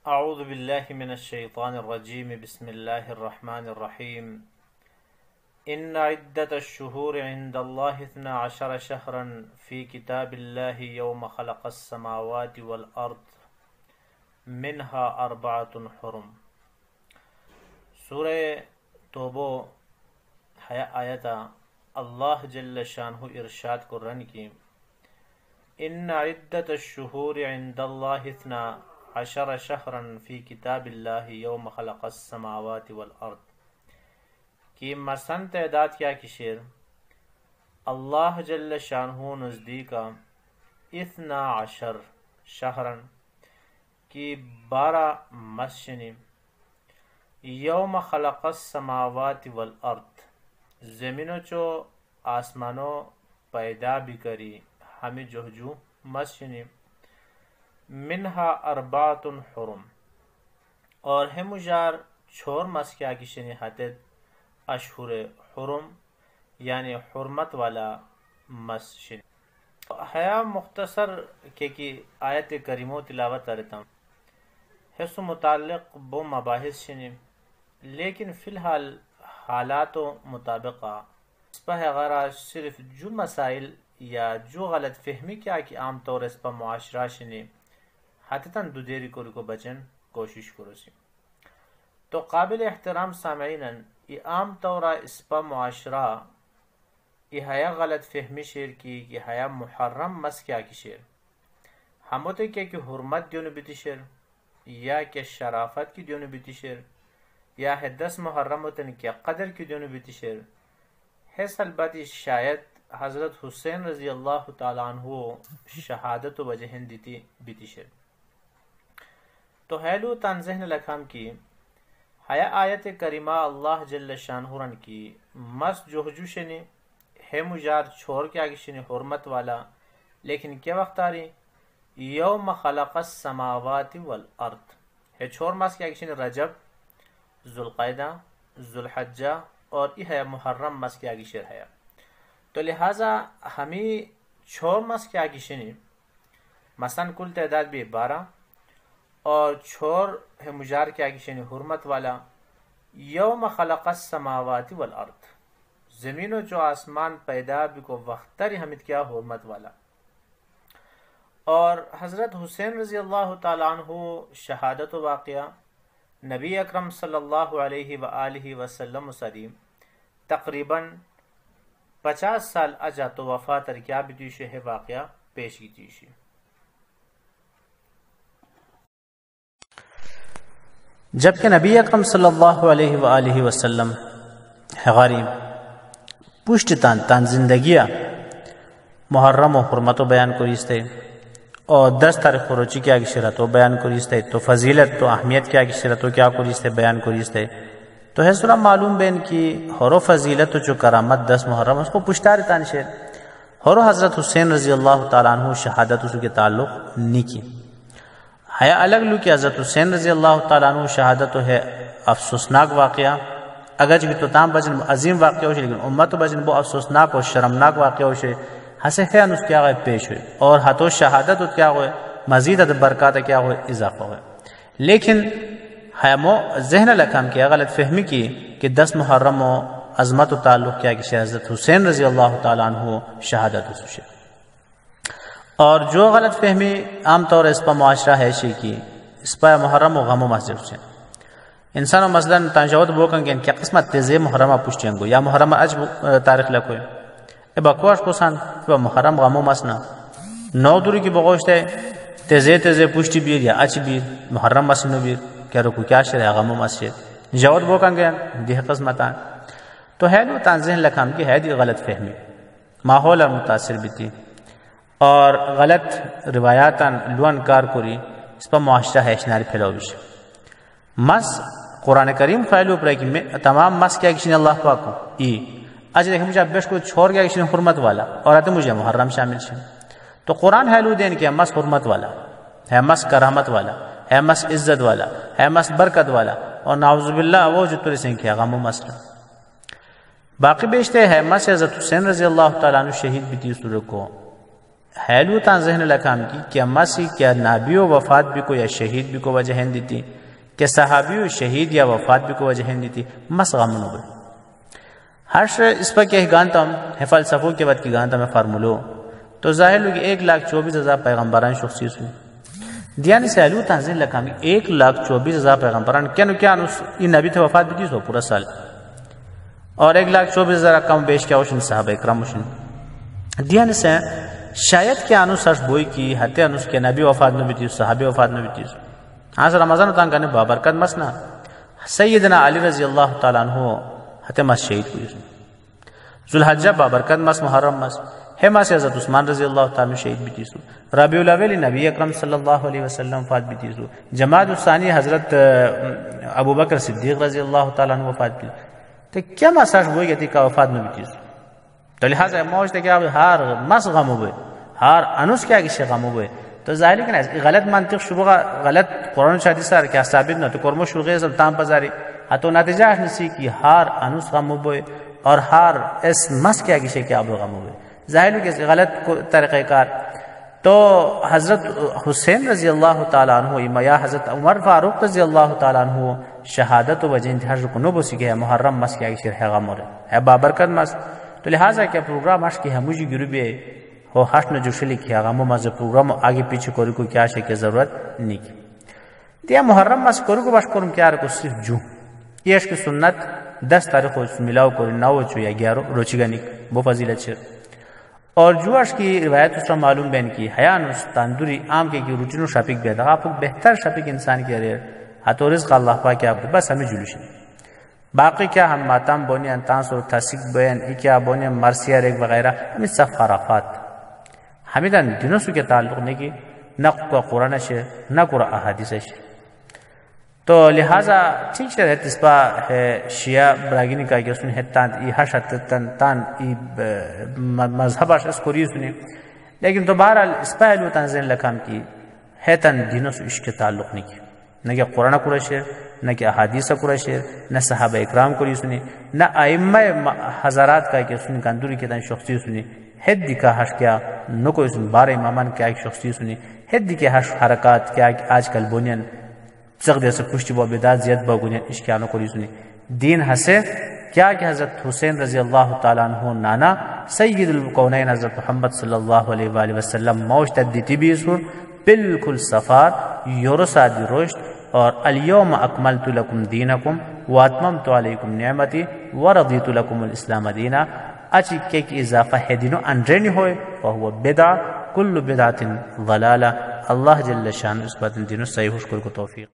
अऊज़ु बिल्लाहि मिनश्शैतानिर्रजीम बिस्मिल्लाहिर्रहमानिर्रहीम इन्ना इद्दतश्शुहूरि इंदल्लाहि इस्ना अशरा शहरन फ़ी किताबिल्लाहि यौम ख़लक़स्समावाति वल अर्द मिन्हा अर्बअतुन हुरुम। सूरह तौबा है आयता अल्लाह जल्ल शानहु इरशाद कुर्रन की इन्ना इद्दतश्शुहूरि इंदल्लाहि इस्ना अशरा शहरन फ़ी किताबिल्लाहि यौम ख़लक़स्समावाति वल अर्द कि मसन तैदाद क्या कि शेर अल्लाह जल्ल शानहु नज़दीका इस्ना अशर शहरन की 12 मस्शनी यौम ख़लक़स्समावाति वल अर्द ज़मीनो चो आसमानो पैदा भी करी हमें जोहजू मस्शनी मिन्हा अर्बातुन हुरुम और है मुजार छोर मस क्या कि शनि हतद अशहुर हुरुम यानी हुरमत वाला मस शनि हया मुख्तसर के की आयत करीमो तिलावत करता हूँ हिस्सों मुताल्लिक़ बो मबाहिस शनि लेकिन फ़िलहाल हालातों मुताबिक़ा इस पर अगर सिर्फ जो मसाइल या जो गलत फहमी क्या कि आम तौर इस पर मुआशरा शनि हततन दुदेरी को बचन कोशिश करो सी तो काबिल एहतराम सामईन ये आम तौरा इस पर मुआशरा ये हया गलत फहमी शेर की कि हया मुहर्रम मस क्या की शेर हम होते क्या कि हुरमत द्योन बीती शेर या क्या शराफत की द्योन बीती शेर या है 10 मुहर्रम होते क्या कदर की द्योन बीती शेर है सलबती शायद हज़रत हुसैन रज़ी अल्लाह ताला अन्हु शहादत वजहन दीती बीती शेर तो हैलू तंजहन लखम की हया आयत करीमा अल्लाह जल्ल शानहुरन की मस जोहजुशने है मुजार छोर के आगे शने हुरमत वाला लेकिन क्या वक्त आ रही यौम ख़लक़स समावाति वल अर्द है छोर मस के आगे शने रजब ज़ुल्क़ैदा ज़ुल्हज्जा और यह है मुहर्रम मस के आगे शेर है तो लिहाजा हमें छोर मस के आगे शने मसन कुल तादाद भी 12 और छोर है मुजार के आगे शनि हुरमत वाला यौम ख़लक़स समावाति वल अर्द ज़मीनो जो आसमान पैदा भी को वख्तर हमिद क्या हुरमत वाला और हज़रत हुसैन रज़ी अल्लाह ताला अन्हु शहादत वाक़या नबी अकरम सल्लल्लाहु अलैहि व आलिहि वसल्लम सलीम तकरीबन 50 साल अजा तो वफ़ा तर क्या भी है वाक़या पेश की थी। जबकि नबी अकरम सल्लल्लाहु अलैहि व आलिहि वसल्लम गरीब पुष्ट तान जिंदगिया मुहर्रम व हुरमत बयान करिस्ते और 10 तारीख खरोची क्या की शरत बयान करिस्ते तो फजीलत तो अहमियत क्या की शरत क्या करिस्ते बयान करिस्ते तो है सुरा मालूम बेन की हरो फजीलत जो करामत 10 मुहर्रम उसको पुष्टार तान शेर हरो हज़रत हुसैन रज़ी अल्लाह ताला अन्हु शहादत उसके ताल्लुक़ नहीं की है अलग लू कि हज़रत हुसैन रज़ी अल्लाह ताला अन्हु शहादत है अफसोसनाक वाक़या अगर भी तो ताम बजन अजीम वाक़या हो लेकिन उम्मत बजन वो अफसोसनाक और शर्मनाक वाक़या हो हसे खैन उस क्या पेश हुए और हतो शहादत क्या हुए मजीद बरकत क्या हुए इजाफा हुए लेकिन है मो जहन लखम किया गलत फहमी की कि 10 मुहर्रम अजमत ताल्लुक़ क्या कि हज़रत हुसैन रज़ी अल्लाह ताला अन्हु शहादत हुसैन और जो गलत फहमी आम तौर इस पर मुआशरा है शी की इस पर मुहर्रम व गम मस्जिद से इंसान मसलन तंजावत वो कंगे क्या किस्मत तेज़े मुहर्रम पुष्टियंगो या मुहर्रम अज तारीख लको ए बकवास को सान मुहर्रम गम मसना 9 दूरी की बगोश्त है तेज़े पुष्टि बीर या अच बीर मुहर्रम मसन बीर क्या रुकू क्या शर है गम मस्जिद जवाब वो कंगे देह किस्मतान तो है नो तंजहन लखम की है दी गलत फहमी माहौल मुतासर बीती और गलत रिवायातन लुअन कार कुरी इस पर मुआशरा है शनारी फैलाविश मस कुरान करीम फैलू पर कि तमाम मस क्या किसी अल्लाह पाक ई आज देखें मुझे अभ्यस को छोड़ गया किसी हुरमत वाला और आते मुझे मुहर्रम शामिल है तो कुरान हैलू देन किया मस हुरमत वाला है मस करामत वाला है मस इज्जत वाला है मस बरकत वाला और नाउजुबिल्लाह वो जो तुरी सिंह किया गम मसला बाकी बेचते है मस हज़रत हुसैन रज़ी अल्लाह ताला अन्हु शहीद भी थी उस को हैलू ता जहन लकाम की क्या मसी क्या नाबियो वफात भी को या शहीद भी को वजह दी थी, क्या सहाबियो शहीद या वफात भी को वजह दी थी, मस गमन हो गए हर्ष इस पर क्या गानतम है फलसफों के बाद की गानतम है फार्मूलो तो जाहिर होगी 1,24,000 पैगम्बरान शख्सियत हुई दियान से अलू तहजीन लकाम 1,24,000 पैगम्बरान क्या नबी थे वफात भी थी पूरा साल और 1,24,000 कम बेश क्या उशन साहब इकराम उशन दियान से शायद क्या अनुसार बोई की हत्या अनुस के नबी वफात में भी थी साहबी वफात में भी थी आज रमजान तांग करने बाबरकत मसना सैयदना अली रजी अल्लाह ताला अन्हु हत्या मस शहीद हुई जुल्हज्जा बाबरकत मस मुहर्रम मस है मस हज़रत उस्मान रजी अल्लाह ताला शहीद भी थी रबीउल अव्वल नबी अकरम सल्लल्लाहु अलैहि वसल्लम वफात भी थी जमात उस्सानी हजरत अबू बकर सिद्दीक रजी अल्लाह ताला अन्हु वफात भी तो क्या मसाज बोई गई का वफात में भी थी तो लिहाजा मौज क्या हार मस गम हुए हार अनुस क्या किसी गम हुए तो जाहिर है कि गलत मंतिक शुबा गलत कुरान शादी सर क्या साबित न तो कर्म शुगे सब ताम पजारी तो नतीजा नसी की हार अनुस गम हुए और हार इस मस क्या किसी क्या अब गम हुए जाहिर है कि गलत तरीक़ेकार तो हज़रत हुसैन रजी अल्लाह ताला अन्हु या हज़रत उमर फारूक रजी अल्लाह ताला अन्हु शहादत वजह इंतहाज को नो बसी गया मुहर्रम मस क्या किसी है गम हो रहा है बाबरकत मस तो लिहाजा क्या प्रोग्राम हश की हमुजी गिरुबे हो हश न जुशली किया गमो मजे प्रोग्राम आगे पीछे करू को क्या शे की जरूरत नहीं की दिया मुहर्रम मस करू को बश करूँ क्या को सिर्फ जू ये की सुन्नत 10 तारीख को मिलाओ करो 9 चो या 11 रोचिगानी वो फजीलत है और जुआश की रिवायत उसका मालूम बैन की हयानुस तंदूरी आम के की रूटीनो शफीक बेदा आप बेहतर शफीक इंसान के अरे हतोरिज का अल्लाह पाक क्या बस हमें जुलूश बाकी क्या हम मातम बोने तांस और तसिक बयान क्या बोने मरसिया रेग वगैरह हमें सब खराफात हमें दिनों के ताल्लुक नहीं की न कुरान से न कुरान अहादीस से तो लिहाजा ठीक से तिस्पा है शिया ब्रागिनी का कि उसने तान ई हशत तान ई मजहब अस्कोरी सुने लेकिन तो बहरहाल इस पहलू तंजीन लकाम की है तन दिनों से इसके ताल्लुक नहीं की न कि कुरान कुरैशेर न कि अहादीस कुरैशेर न सहाबा इकराम को सुनी न आइम्मा हज़ारात का कि सुनी कंदूरी के तन शख्सी सुनी हद का हश क्या न कोई सुन बारह इमामान क्या एक शख्सी सुनी हद के हश हरकत क्या आजकल बुनियन जगदे से पुष्टि व बिदात ज़ियत बगुनियन इश्कियानों को सुनी दीन हसे क्या कि हज़रत हुसैन रजी अल्लाह ताला अन्हु नाना सय्यदुल कौनैन हज़रत मोहम्मद सल्लल्लाहु अलैहि वसल्लम मौज तद्दीती भी बिल्कुल सफ़ार योरसादी रोश्त और अल-यौम अकमलतु लकुम दीनकुम व अतममतु अलैकुम निअमती व रदीतु लकुमुल इस्लाम दीना अच्छी के की इजाफा है दिनों अंड्रेनी होए वह बिदा कुल्लु बिदातिन ज़लाला अल्लाह जल्ल शान इस बात दिनों सही हुश को तौफीक।